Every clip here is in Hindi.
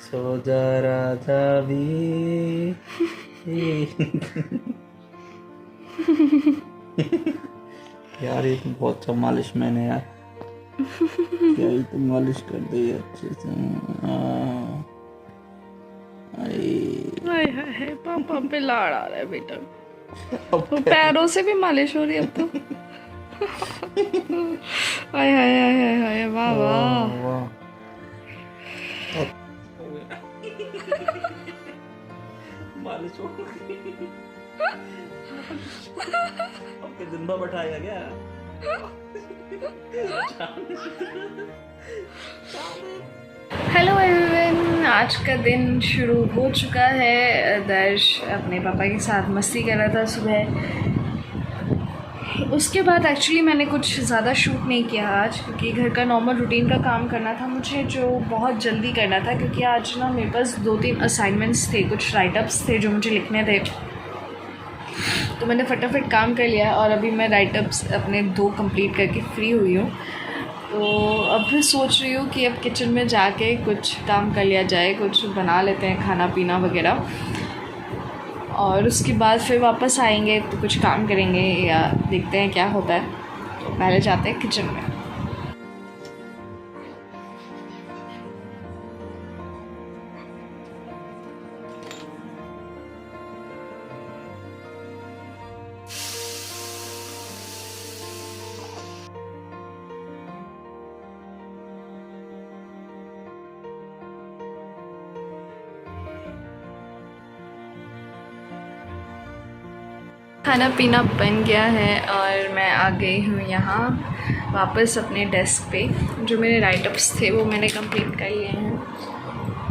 सो जा राजा भी। यार ये तो बहुत अच्छा मालिश मैंने यार क्या ही तो मालिश कर दी अच्छे से। हाय हाय हाय, पापा पे लाड़ आ रहा है बेटा। तो पैरों से भी मालिश हो रही है अब तो। हाय हाय हाय हाय हाय, वाह वाह। वाह मालिश हो गई। ओके दिन भर बैठाएगा क्या? हेलो एवरीवन, आज का दिन शुरू हो चुका है। दर्श अपने पापा के साथ मस्ती कर रहा था सुबह। उसके बाद एक्चुअली मैंने कुछ ज़्यादा शूट नहीं किया आज, क्योंकि घर का नॉर्मल रूटीन का काम करना था मुझे, जो बहुत जल्दी करना था। क्योंकि आज ना मेरे पास 2-3 असाइनमेंट्स थे, कुछ राइटअप्स थे जो मुझे लिखने थे, तो मैंने फटाफट काम कर लिया। और अभी मैं राइटअप्स अपने 2 कंप्लीट करके फ्री हुई हूँ। तो अब फिर सोच रही हूँ कि अब किचन में जाके कुछ काम कर लिया जाए, कुछ बना लेते हैं खाना पीना वगैरह, और उसके बाद फिर वापस आएंगे तो कुछ काम करेंगे या देखते हैं क्या होता है। तो पहले जाते हैं किचन में। खाना पीना बन गया है और मैं आ गई हूँ यहाँ वापस अपने डेस्क पे। जो मेरे राइटअप्स थे वो मैंने कंप्लीट कर लिए हैं,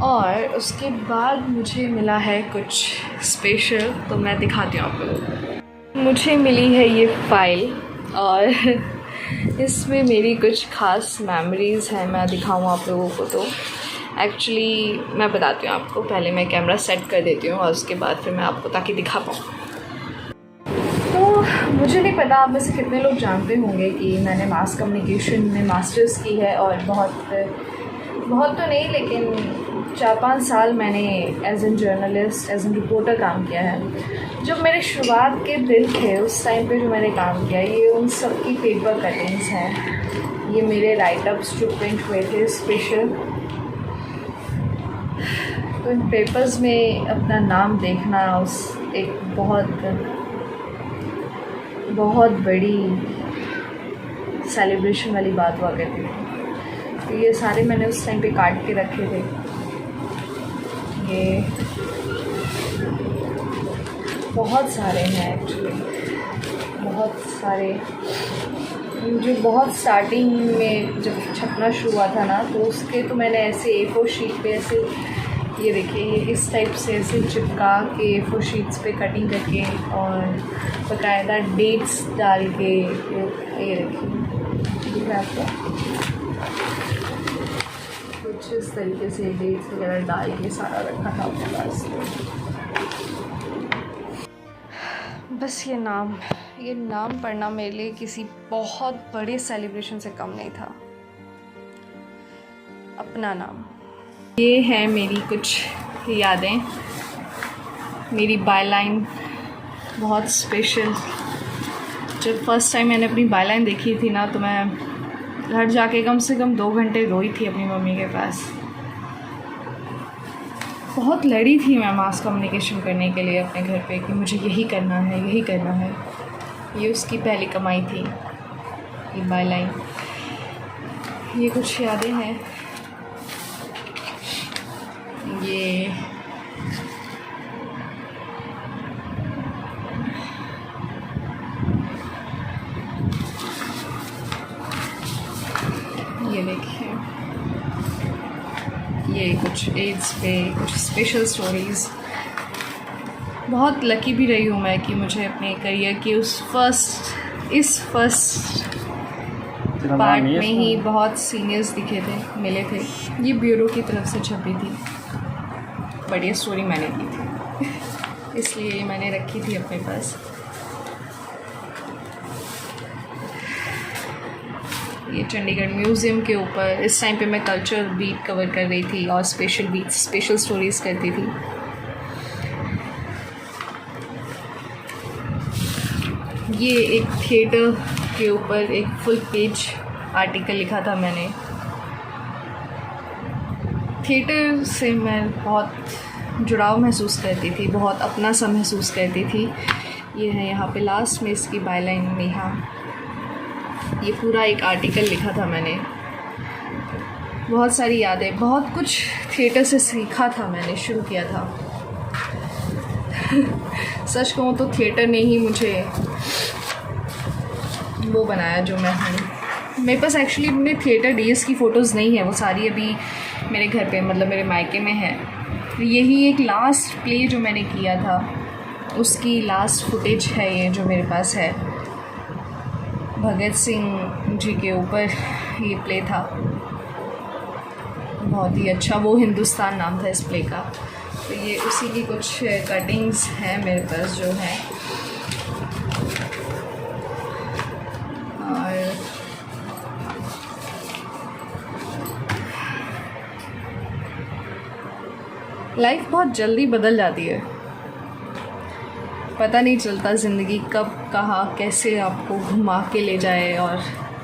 और उसके बाद मुझे मिला है कुछ स्पेशल, तो मैं दिखाती हूँ आप लोगों को। मुझे मिली है ये फ़ाइल, और इसमें मेरी कुछ ख़ास मेमोरीज़ हैं। मैं दिखाऊँ आप लोगों को तो एक्चुअली मैं बताती हूँ आपको। पहले मैं कैमरा सेट कर देती हूँ और उसके बाद फिर मैं आपको ताकि दिखा पाऊँ। मुझे नहीं पता आप में से कितने लोग जानते होंगे कि मैंने मास कम्युनिकेशन में मास्टर्स की है, और बहुत तो नहीं लेकिन 4-5 साल मैंने as an journalist, as an reporter काम किया है। जब मेरे शुरुआत के दिन थे उस टाइम पे जो मैंने काम किया, ये उन सब की पेपर कटिंग्स हैं। ये मेरे राइटअप्स जो प्रिंट हुए थे स्पेशल। तो इन पेपर्स में अपना नाम देखना उस एक बहुत बड़ी सेलिब्रेशन वाली बात हुआ करती थी। तो ये सारे मैंने उस टाइम पे काट के रखे थे। ये बहुत सारे हैं एक्चुअली, बहुत सारे। जो बहुत स्टार्टिंग में जब छपना शुरू हुआ था ना, तो उसके तो मैंने ऐसे A4 शीट पे ऐसे, ये देखिए, ये इस टाइप से ऐसे चिपका के A4 शीट्स पे कटिंग करके और बाकायदा डेट्स डाल के, ये देखिए आपको कुछ इस तरीके से डेट्स वगैरह डाल के सारा रखा था अपने पास। बस ये नाम पढ़ना मेरे लिए किसी बहुत बड़े सेलिब्रेशन से कम नहीं था। अपना नाम। ये है मेरी कुछ यादें, मेरी बायलाइन बहुत स्पेशल। जब फर्स्ट टाइम मैंने अपनी बायलाइन देखी थी ना, तो मैं घर जाके कम से कम 2 घंटे रोई थी अपनी मम्मी के पास। बहुत लड़ी थी मैं मास कम्युनिकेशन करने के लिए अपने घर पे कि मुझे यही करना है, यही करना है। ये उसकी पहली कमाई थी, ये बायलाइन। ये कुछ यादें हैं। ये देखिए, ये कुछ एड्स पे कुछ स्पेशल स्टोरीज़। बहुत लकी भी रही हूँ मैं कि मुझे अपने करियर के इस फर्स्ट पार्ट में ही बहुत सीनियर्स मिले थे। ये ब्यूरो की तरफ से छपी थी, बढ़िया स्टोरी मैंने की थी, इसलिए मैंने रखी थी अपने पास। ये चंडीगढ़ म्यूज़ियम के ऊपर। इस टाइम पे मैं कल्चर बीट कवर कर रही थी और स्पेशल स्टोरीज़ करती थी। ये एक थिएटर के ऊपर एक फुल पेज आर्टिकल लिखा था मैंने। थिएटर से मैं बहुत जुड़ाव महसूस करती थी, बहुत अपना सा महसूस करती थी। ये है यहाँ पे लास्ट में इसकी बायलाइन में, यहाँ ये पूरा एक आर्टिकल लिखा था मैंने। बहुत सारी यादें, बहुत कुछ थिएटर से सीखा था मैंने, शुरू किया था। सच कहूँ तो थिएटर ने ही मुझे वो बनाया जो मैं हूँ। मेरे पास एक्चुअली अपने थिएटर डेज़ की फ़ोटोज़ नहीं है, वो सारी अभी मेरे घर पे, मतलब मेरे मायके में है। यही एक लास्ट प्ले जो मैंने किया था उसकी लास्ट फुटेज है ये जो मेरे पास है। भगत सिंह जी के ऊपर ये प्ले था, बहुत ही अच्छा। वो हिंदुस्तान नाम था इस प्ले का। तो ये उसी की कुछ कटिंग्स हैं मेरे पास जो है। और लाइफ बहुत जल्दी बदल जाती है, पता नहीं चलता ज़िंदगी कब कहाँ कैसे आपको घुमा के ले जाए और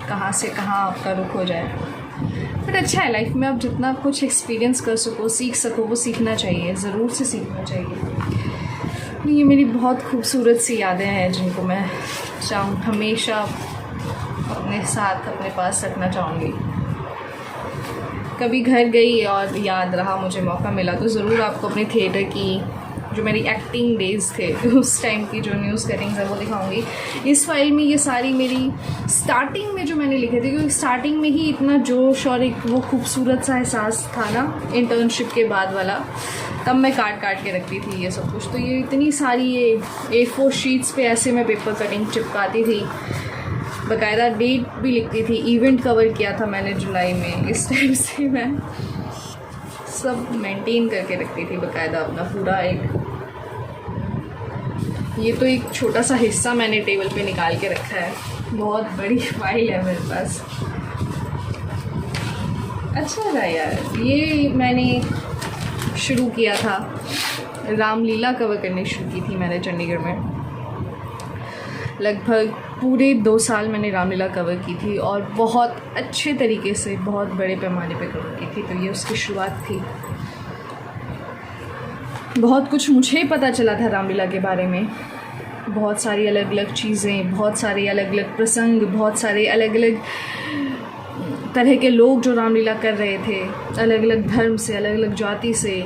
कहाँ से कहाँ आपका रुख हो जाए। बट अच्छा है, लाइफ में आप जितना कुछ एक्सपीरियंस कर सको, सीख सको, वो सीखना चाहिए, ज़रूर से सीखना चाहिए। ये मेरी बहुत खूबसूरत सी यादें हैं जिनको मैं हमेशा अपने साथ, अपने पास रखना चाहूँगी। कभी घर गई और याद रहा, मुझे मौका मिला तो ज़रूर आपको अपने थिएटर की जो मेरी एक्टिंग डेज़ थे उस टाइम की जो न्यूज़ कटिंग्स है वो दिखाऊंगी। इस फाइल में ये सारी मेरी स्टार्टिंग में जो मैंने लिखे थे, क्योंकि स्टार्टिंग में ही इतना जोश और एक वो खूबसूरत सा एहसास था ना इंटर्नशिप के बाद वाला, तब मैं काट के रखती थी ये सब कुछ। तो ये इतनी सारी ये A4 शीट्स पे ऐसे मैं पेपर कटिंग चिपकाती थी, बाकायदा डेट भी लिखती थी। इवेंट कवर किया था मैंने जुलाई में, इस टाइम से मैं सब मेंटेन करके रखती थी बाकायदा अपना पूरा एक। ये तो एक छोटा सा हिस्सा मैंने टेबल पे निकाल के रखा है, बहुत बड़ी फाइल है मेरे पास। अच्छा था यार। ये मैंने शुरू किया था, रामलीला कवर करनी शुरू की थी मैंने चंडीगढ़ में। लगभग पूरे 2 साल मैंने रामलीला कवर की थी और बहुत अच्छे तरीके से, बहुत बड़े पैमाने पे कवर की थी। तो ये उसकी शुरुआत थी। बहुत कुछ मुझे पता चला था रामलीला के बारे में, बहुत सारी अलग अलग चीज़ें, बहुत सारे अलग अलग प्रसंग, बहुत सारे अलग अलग तरह के लोग जो रामलीला कर रहे थे, अलग अलग धर्म से, अलग अलग जाति से।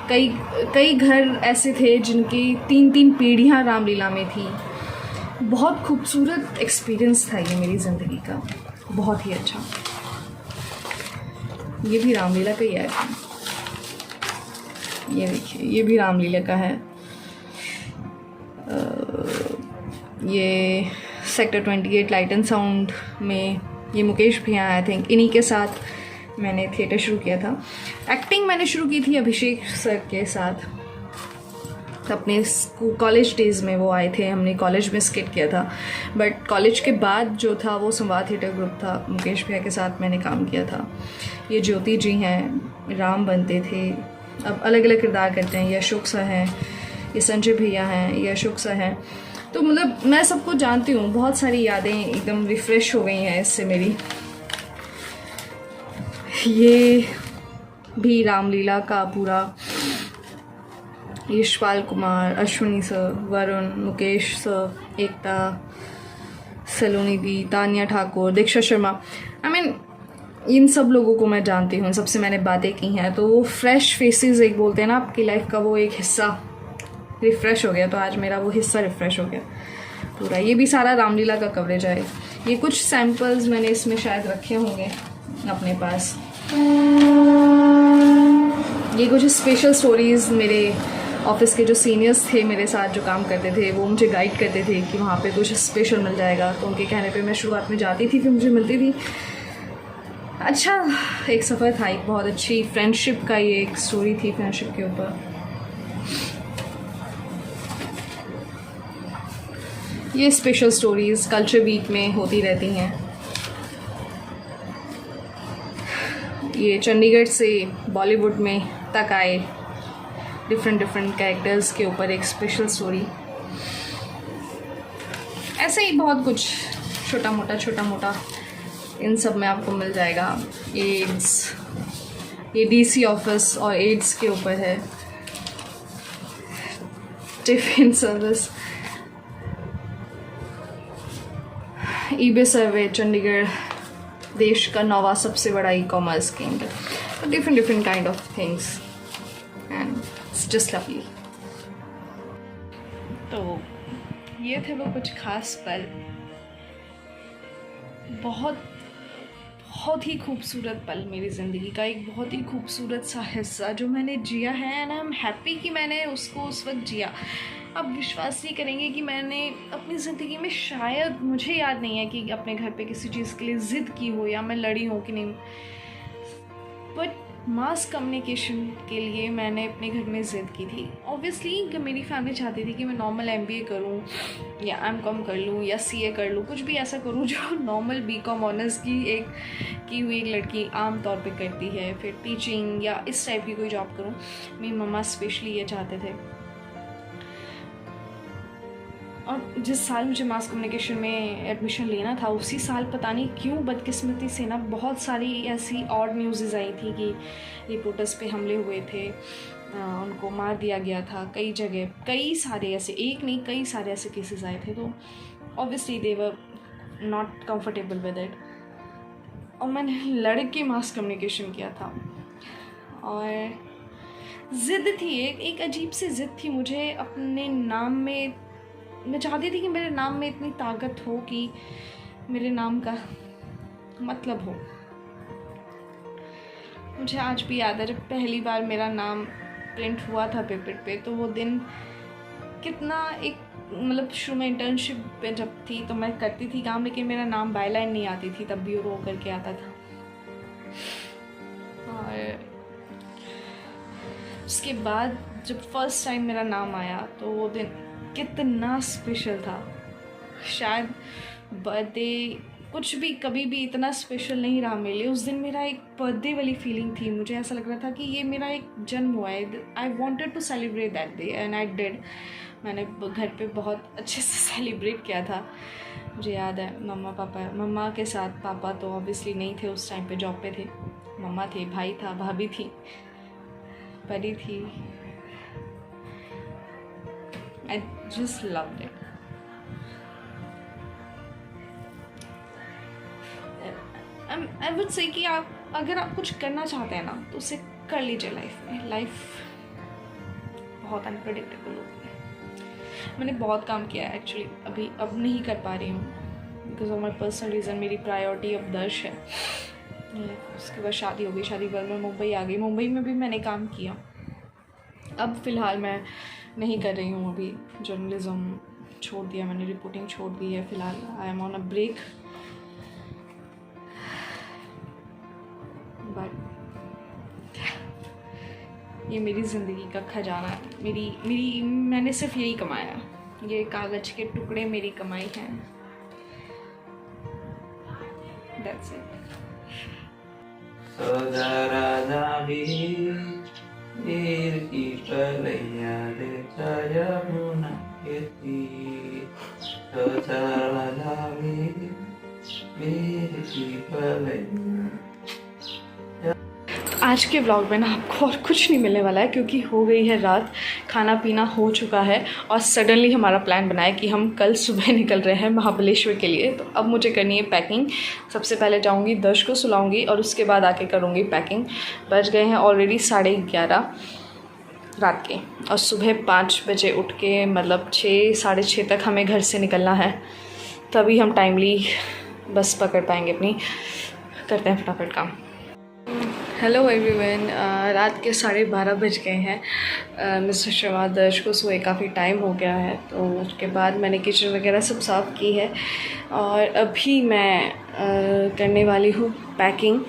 कई घर ऐसे थे जिनकी 3-3 पीढ़ियाँ रामलीला में थी। बहुत खूबसूरत एक्सपीरियंस था ये मेरी ज़िंदगी का, बहुत ही अच्छा। ये भी रामलीला का ही है, ये देखिए, ये भी रामलीला का है। ये सेक्टर 28 लाइट एंड साउंड में ये मुकेश भैया, आई थिंक इन्हीं के साथ मैंने थिएटर शुरू किया था। एक्टिंग मैंने शुरू की थी अभिषेक सर के साथ, अपने कॉलेज डेज़ में वो आए थे, हमने कॉलेज में स्किट किया था। बट कॉलेज के बाद जो था वो संवाद थिएटर ग्रुप था, मुकेश भैया के साथ मैंने काम किया था। ये ज्योति जी हैं, राम बनते थे, अब अलग अलग किरदार करते हैं। ये अशोक सर हैं, ये संजय भैया हैं, ये अशोक सर हैं। तो मतलब मैं सबको जानती हूँ, बहुत सारी यादें एकदम रिफ़्रेश हो गई हैं इससे मेरी। ये भी रामलीला का पूरा, Yashpal Kumar, Ashwini sir, Varun, Mukesh sir, Ekta, Saloni the, Tania Thakur, Diksha Sharma, I mean in सब लोगों को मैं जानती हूँ, सबसे मैंने बातें की हैं। तो वो फ्रेश फेसेस एक बोलते हैं ना आपकी लाइफ का, वो एक हिस्सा रिफ़्रेश हो गया। तो आज मेरा वो हिस्सा रिफ़्रेश हो गया पूरा। ये भी सारा रामलीला का कवरेज है। ये कुछ सैम्पल्स मैंने इसमें शायद रखे होंगे अपने पास। ये कुछ स्पेशल स्टोरीज़ मेरे ऑफिस के जो सीनियर्स थे मेरे साथ जो काम करते थे, वो मुझे गाइड करते थे कि वहाँ पे कुछ स्पेशल मिल जाएगा। तो उनके कहने पे मैं शुरुआत में जाती थी, फिर मुझे मिलती थी। अच्छा एक सफ़र था, एक बहुत अच्छी फ्रेंडशिप का ये एक स्टोरी थी, फ्रेंडशिप के ऊपर। ये स्पेशल स्टोरीज़ कल्चर वीक में होती रहती हैं। ये चंडीगढ़ से बॉलीवुड में तक आए डिफरेंट कैरेक्टर्स के ऊपर एक स्पेशल स्टोरी। ऐसे ही बहुत कुछ छोटा मोटा इन सब में आपको मिल जाएगा। एड्स, ये डीसी ऑफिस और एड्स के ऊपर है। टिफिन सर्विस, ईबे सर्वे, चंडीगढ़ देश का 9वां सबसे बड़ा ई कॉमर्स केंद्र। तो different kind of things and it's just lovely. तो ये थे वो कुछ खास पल, बहुत ही खूबसूरत पल मेरी ज़िंदगी का, एक बहुत ही खूबसूरत सा हिस्सा जो मैंने जिया है एंड आई एम हैप्पी कि मैंने उसको उस वक्त जिया। आप विश्वास नहीं करेंगे कि मैंने अपनी ज़िंदगी में शायद, मुझे याद नहीं है कि अपने घर पे किसी चीज़ के लिए ज़िद की हो या मैं लड़ी हूँ कि नहीं, बट मास कम्युनिकेशन के लिए मैंने अपने घर में ज़िद की थी। ऑब्वियसली मेरी फैमिली चाहती थी कि मैं नॉर्मल MBA करूँ या M.Com कर लूँ या CA कर लूँ, कुछ भी ऐसा करूँ जो नॉर्मल B.Com ऑनर्स की हुई एक लड़की आम तौर पे करती है, फिर टीचिंग या इस टाइप की कोई जॉब करूँ। मेरी मम्मा स्पेशली ये चाहते थे। और जिस साल मुझे मास कम्युनिकेशन में एडमिशन लेना था, उसी साल पता नहीं क्यों बदकिस्मती से ना बहुत सारी ऐसी ऑड न्यूज़ आई थी कि रिपोर्टर्स पे हमले हुए थे, उनको मार दिया गया था कई जगह, कई सारे ऐसे, एक नहीं कई सारे ऐसे केसेस आए थे। तो obviously they were not comfortable with it, और मैंने लड़ के मास कम्युनिकेशन किया था। और ज़िद थी, एक अजीब सी ज़िद थी मुझे अपने नाम में। मैं चाहती थी कि मेरे नाम में इतनी ताकत हो कि मेरे नाम का मतलब हो। मुझे आज भी याद है जब पहली बार मेरा नाम प्रिंट हुआ था पेपर पे, तो वो दिन कितना, एक मतलब शुरू में इंटर्नशिप पे जब थी तो मैं करती थी काम, लेकिन मेरा नाम बाय लाइन नहीं आती थी, तब भी रो करके आता था। और उसके बाद जब फर्स्ट टाइम मेरा नाम आया तो वो दिन कितना स्पेशल था। शायद बर्थडे कुछ भी कभी भी इतना स्पेशल नहीं रहा मेरे लिए। उस दिन मेरा एक बर्थडे वाली फीलिंग थी, मुझे ऐसा लग रहा था कि ये मेरा एक जन्म हुआ है। I wanted to celebrate that day and I did. मैंने घर पे बहुत अच्छे से सेलिब्रेट किया था। मुझे याद है मम्मा के साथ, पापा तो ऑब्वियसली नहीं थे उस टाइम पे, जॉब पे थे। मम्मा थे, भाई था, भाभी थी, परी थी। I just loved it. I would say कि अगर आप कुछ करना चाहते हैं ना तो उसे कर लीजिए लाइफ में। लाइफ बहुत अनप्रेडिक्टेबल होती है। मैंने बहुत काम किया है एक्चुअली, अब नहीं कर पा रही हूँ because of my personal reason. मेरी प्रायोरिटी अब दर्श है। उसके बाद शादी हो गई, शादी बाद मैं मुंबई आ गई। मुंबई में भी मैंने काम किया। अब फ़िलहाल मैं नहीं कर रही हूँ, अभी जर्नलिज़्म छोड़ दिया मैंने, रिपोर्टिंग छोड़ दी है फ़िलहाल। I am on a break. But ये मेरी ज़िंदगी का खजाना है, मेरी मैंने सिर्फ यही कमाया। ये कागज़ के टुकड़े मेरी कमाई है। That's it. आज के व्लॉग में ना आपको और कुछ नहीं मिलने वाला है क्योंकि हो गई है रात, खाना पीना हो चुका है और सडनली हमारा प्लान बना है कि हम कल सुबह निकल रहे हैं महाबलेश्वर के लिए। तो अब मुझे करनी है पैकिंग। सबसे पहले जाऊंगी, दर्श को सुलाऊंगी और उसके बाद आके करूंगी पैकिंग। बज गए हैं ऑलरेडी 11:30 रात के, और सुबह 5 बजे उठ के मतलब 6 साढ़े 6 तक हमें घर से निकलना है, तभी हम टाइमली बस पकड़ पाएंगे अपनी। करते हैं फटाफट काम। हेलो एवरीवन, रात के 12:30 बज गए हैं। मिस्टर शर्मा दर्श को सोए काफ़ी टाइम हो गया है, तो उसके बाद मैंने किचन वगैरह सब साफ़ की है और अभी मैं करने वाली हूँ पैकिंग।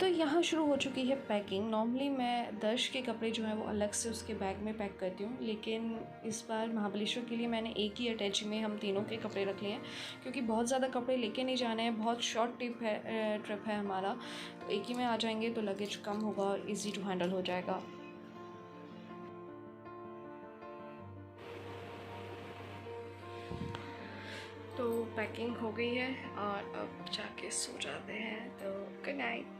तो यहाँ शुरू हो चुकी है पैकिंग। नॉर्मली मैं दर्श के कपड़े जो हैं वो अलग से उसके बैग में पैक करती हूँ, लेकिन इस बार महाबलेश्वर के लिए मैंने एक ही अटैची में हम तीनों के कपड़े रख लिए हैं, क्योंकि बहुत ज़्यादा कपड़े लेके नहीं जाने हैं। बहुत शॉर्ट ट्रिप है हमारा, तो एक ही में आ जाएंगे तो लगेज कम होगा और ईज़ी टू हैंडल हो जाएगा। तो पैकिंग हो गई है और अब जाके सो जाते हैं। तो गुड नाइट।